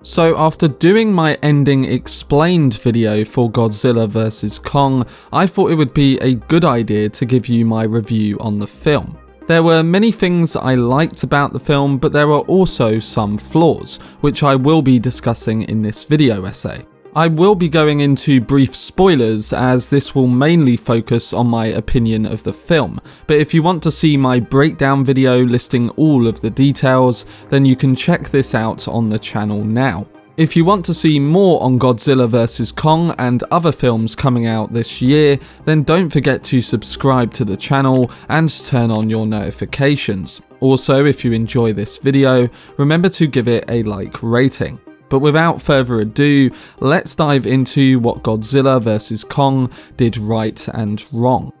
So after doing my ending explained video for Godzilla vs Kong, I thought it would be a good idea to give you my review on the film. There were many things I liked about the film, but there are also some flaws, which I will be discussing in this video essay. I will be going into brief spoilers as this will mainly focus on my opinion of the film, but if you want to see my breakdown video listing all of the details, then you can check this out on the channel now. If you want to see more on Godzilla vs Kong and other films coming out this year, then don't forget to subscribe to the channel and turn on your notifications. Also, if you enjoy this video, remember to give it a like rating. But without further ado, let's dive into what Godzilla vs Kong did right and wrong.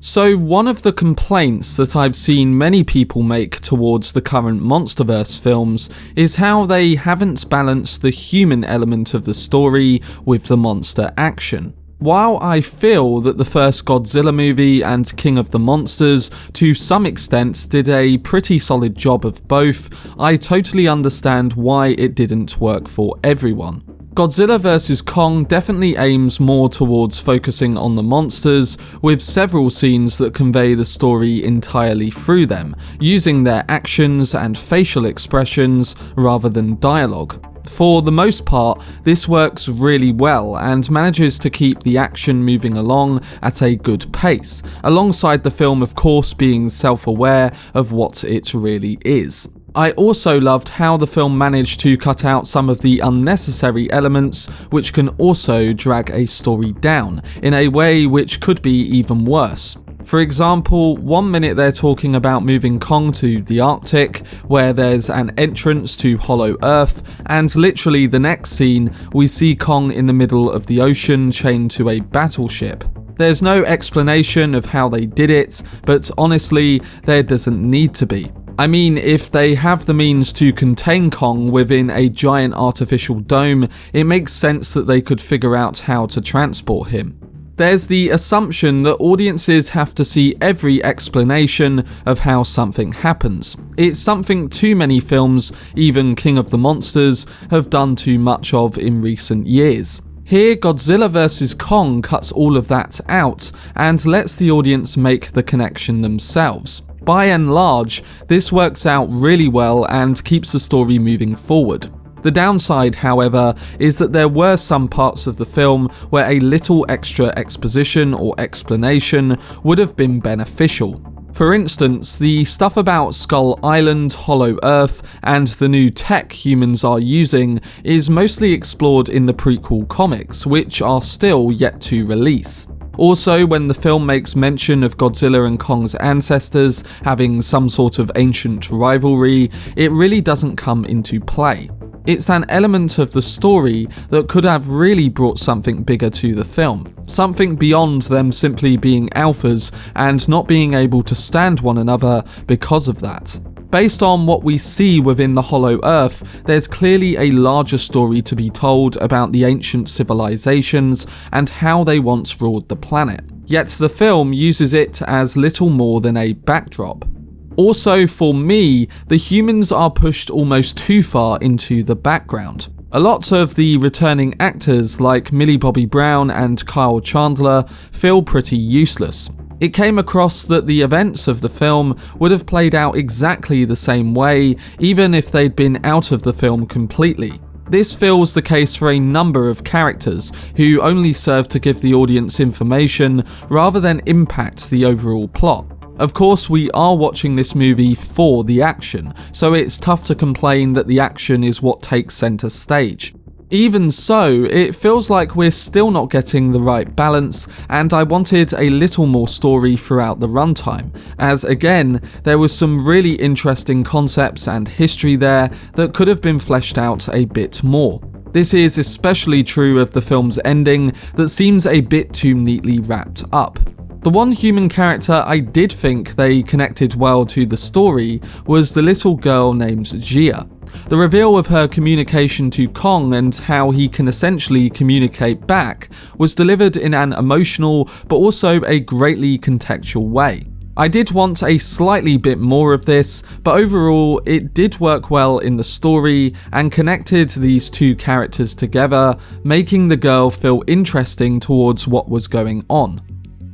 So one of the complaints that I've seen many people make towards the current MonsterVerse films is how they haven't balanced the human element of the story with the monster action. While I feel that the first Godzilla movie and King of the Monsters to some extent did a pretty solid job of both, I totally understand why it didn't work for everyone. Godzilla vs Kong definitely aims more towards focusing on the monsters, with several scenes that convey the story entirely through them, using their actions and facial expressions rather than dialogue. For the most part, this works really well and manages to keep the action moving along at a good pace, alongside the film of course being self-aware of what it really is. I also loved how the film managed to cut out some of the unnecessary elements which can also drag a story down, in a way which could be even worse. For example, one minute they're talking about moving Kong to the Arctic, where there's an entrance to Hollow Earth, and literally the next scene we see Kong in the middle of the ocean chained to a battleship. There's no explanation of how they did it, but honestly, there doesn't need to be. I mean, if they have the means to contain Kong within a giant artificial dome, it makes sense that they could figure out how to transport him. There's the assumption that audiences have to see every explanation of how something happens. It's something too many films, even King of the Monsters, have done too much of in recent years. Here, Godzilla vs Kong cuts all of that out and lets the audience make the connection themselves. By and large, this works out really well and keeps the story moving forward. The downside, however, is that there were some parts of the film where a little extra exposition or explanation would have been beneficial. For instance, the stuff about Skull Island, Hollow Earth, and the new tech humans are using is mostly explored in the prequel comics, which are still yet to release. Also, when the film makes mention of Godzilla and Kong's ancestors having some sort of ancient rivalry, it really doesn't come into play. It's an element of the story that could have really brought something bigger to the film, something beyond them simply being alphas and not being able to stand one another because of that. Based on what we see within the Hollow Earth, there's clearly a larger story to be told about the ancient civilizations and how they once ruled the planet. Yet the film uses it as little more than a backdrop. Also, for me, the humans are pushed almost too far into the background. A lot of the returning actors like Millie Bobby Brown and Kyle Chandler feel pretty useless. It came across that the events of the film would have played out exactly the same way, even if they'd been out of the film completely. This feels the case for a number of characters who only serve to give the audience information rather than impact the overall plot. Of course, we are watching this movie for the action, so it's tough to complain that the action is what takes centre stage. Even so, it feels like we're still not getting the right balance, and I wanted a little more story throughout the runtime, as again, there was some really interesting concepts and history there that could have been fleshed out a bit more. This is especially true of the film's ending that seems a bit too neatly wrapped up. The one human character I did think they connected well to the story was the little girl named Gia. The reveal of her communication to Kong and how he can essentially communicate back was delivered in an emotional but also a greatly contextual way. I did want a slightly bit more of this, but overall it did work well in the story and connected these two characters together, making the girl feel interesting towards what was going on.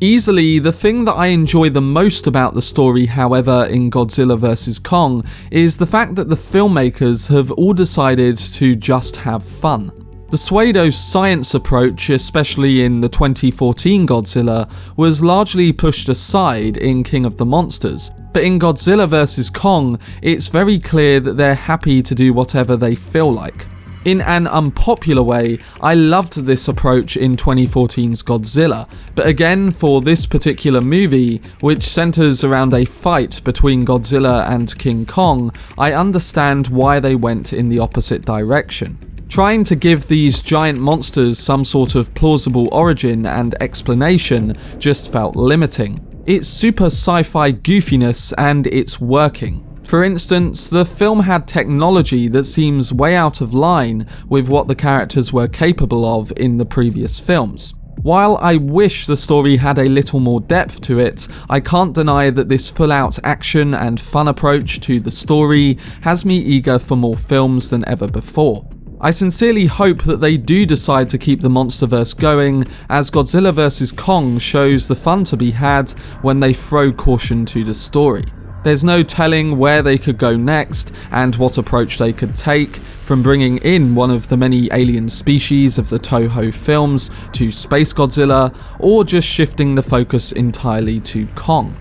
Easily, the thing that I enjoy the most about the story, however, in Godzilla vs Kong is the fact that the filmmakers have all decided to just have fun. The pseudo-science approach, especially in the 2014 Godzilla, was largely pushed aside in King of the Monsters, but in Godzilla vs Kong, it's very clear that they're happy to do whatever they feel like. In an unpopular way, I loved this approach in 2014's Godzilla, but again, for this particular movie, which centers around a fight between Godzilla and King Kong, I understand why they went in the opposite direction. Trying to give these giant monsters some sort of plausible origin and explanation just felt limiting. It's super sci-fi goofiness and it's working. For instance, the film had technology that seems way out of line with what the characters were capable of in the previous films. While I wish the story had a little more depth to it, I can't deny that this full-out action and fun approach to the story has me eager for more films than ever before. I sincerely hope that they do decide to keep the MonsterVerse going, as Godzilla vs Kong shows the fun to be had when they throw caution to the story. There's no telling where they could go next and what approach they could take, from bringing in one of the many alien species of the Toho films to Space Godzilla, or just shifting the focus entirely to Kong.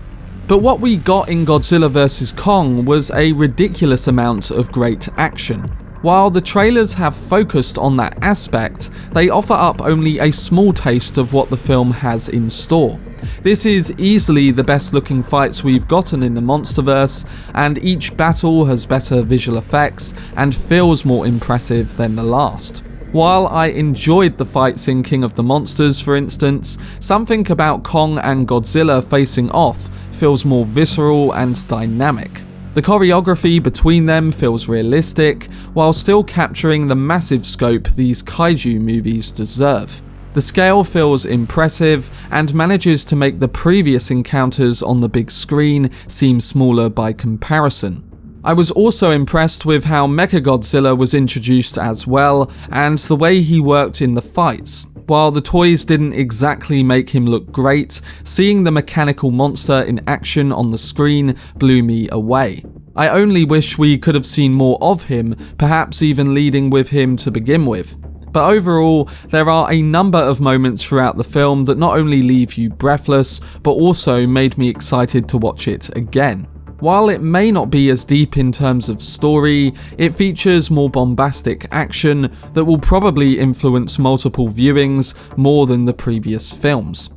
But what we got in Godzilla vs Kong was a ridiculous amount of great action. While the trailers have focused on that aspect, they offer up only a small taste of what the film has in store. This is easily the best looking fights we've gotten in the MonsterVerse, and each battle has better visual effects and feels more impressive than the last. While I enjoyed the fights in King of the Monsters, for instance, something about Kong and Godzilla facing off feels more visceral and dynamic. The choreography between them feels realistic, while still capturing the massive scope these kaiju movies deserve. The scale feels impressive and manages to make the previous encounters on the big screen seem smaller by comparison. I was also impressed with how Mechagodzilla was introduced as well, and the way he worked in the fights. While the toys didn't exactly make him look great, seeing the mechanical monster in action on the screen blew me away. I only wish we could have seen more of him, perhaps even leading with him to begin with. But overall, there are a number of moments throughout the film that not only leave you breathless, but also made me excited to watch it again. While it may not be as deep in terms of story, it features more bombastic action that will probably influence multiple viewings more than the previous films.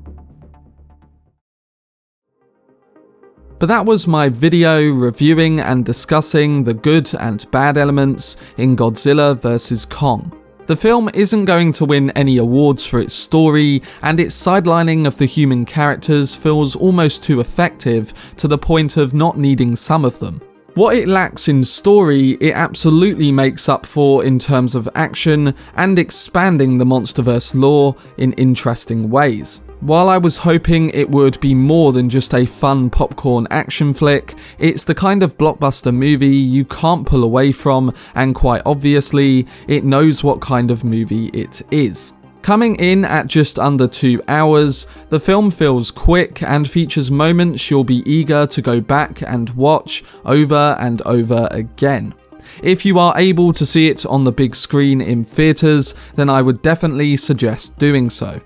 But that was my video reviewing and discussing the good and bad elements in Godzilla vs Kong. The film isn't going to win any awards for its story, and its sidelining of the human characters feels almost too effective to the point of not needing some of them. What it lacks in story, it absolutely makes up for in terms of action and expanding the MonsterVerse lore in interesting ways. While I was hoping it would be more than just a fun popcorn action flick, it's the kind of blockbuster movie you can't pull away from, and quite obviously, it knows what kind of movie it is. Coming in at just under 2 hours, the film feels quick and features moments you'll be eager to go back and watch over and over again. If you are able to see it on the big screen in theatres, then I would definitely suggest doing so.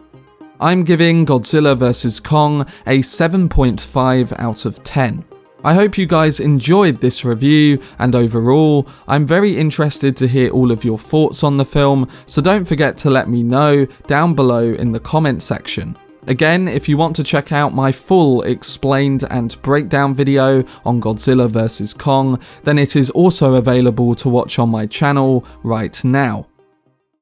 I'm giving Godzilla vs Kong a 7.5 out of 10. I hope you guys enjoyed this review, and overall, I'm very interested to hear all of your thoughts on the film, so don't forget to let me know down below in the comment section. Again, if you want to check out my full explained and breakdown video on Godzilla vs Kong, then it is also available to watch on my channel right now.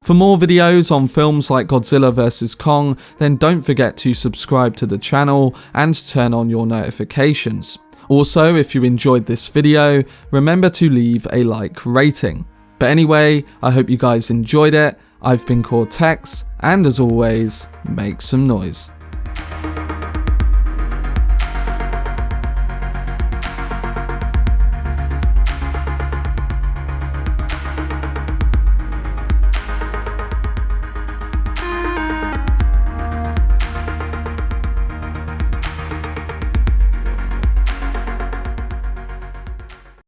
For more videos on films like Godzilla vs Kong, then don't forget to subscribe to the channel and turn on your notifications. Also, if you enjoyed this video, remember to leave a like rating. But anyway, I hope you guys enjoyed it. I've been Cortex, and as always, make some noise.